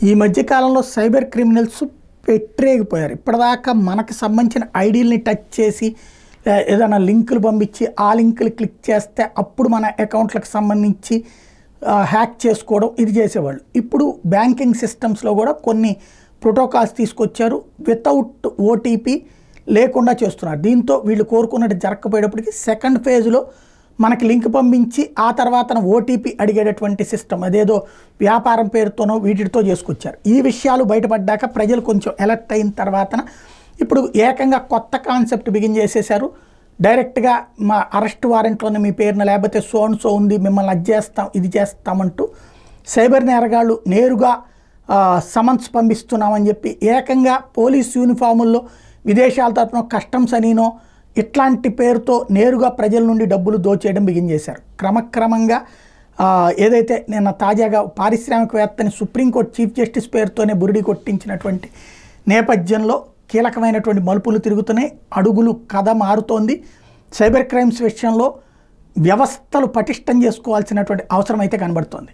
ఈ మధ్య కాలంలో సైబర్ క్రిమినల్స్ పెట్టరేగిపోయారు. ఇప్పటిదాకా మనకు సంబంధించిన ఐడీలని టచ్ చేసి ఏదైనా లింకులు పంపించి ఆ లింకులు క్లిక్ చేస్తే అప్పుడు మన అకౌంట్లకు సంబంధించి హ్యాక్ చేసుకోవడం ఇది చేసేవాళ్ళు. ఇప్పుడు బ్యాంకింగ్ సిస్టమ్స్లో కూడా కొన్ని ప్రోటోకాల్స్ తీసుకొచ్చారు. వితౌట్ ఓటీపీ లేకుండా చేస్తున్నారు. దీంతో వీళ్ళు కోరుకున్నట్టు జరగకపోయేటప్పటికి సెకండ్ ఫేజ్లో మనకి లింక్ పంపించి ఆ తర్వాత ఓటీపీ అడిగేటటువంటి సిస్టమ్ అదేదో వ్యాపారం పేరుతోనో వీటితో చేసుకొచ్చారు. ఈ విషయాలు బయటపడ్డాక ప్రజలు కొంచెం అలర్ట్ అయిన తర్వాత ఇప్పుడు ఏకంగా కొత్త కాన్సెప్ట్ బిగిన్ చేసేశారు. డైరెక్ట్గా మా అరెస్ట్ వారెంట్లోనే మీ పేరున లేకపోతే సో అండ్ సో ఉంది మిమ్మల్ని అది చేస్తాం ఇది చేస్తామంటూ సైబర్ నేరగాళ్ళు నేరుగా సమన్స్ పంపిస్తున్నామని చెప్పి ఏకంగా పోలీస్ యూనిఫాముల్లో విదేశాల తరపున కస్టమ్స్ అనినో ఇట్లాంటి పేరుతో నేరుగా ప్రజల నుండి డబ్బులు దోచేయడం బిగిన్ చేశారు. క్రమక్రమంగా ఏదైతే నిన్న తాజాగా పారిశ్రామికవేత్తని సుప్రీంకోర్టు చీఫ్ జస్టిస్ పేరుతోనే బురిడి కొట్టించినటువంటి నేపథ్యంలో కీలకమైనటువంటి మలుపులు తిరుగుతున్నాయి. అడుగులు కథ మారుతోంది. సైబర్ క్రైమ్స్ విషయంలో వ్యవస్థలు పటిష్టం చేసుకోవాల్సినటువంటి అవసరం అయితే కనబడుతోంది.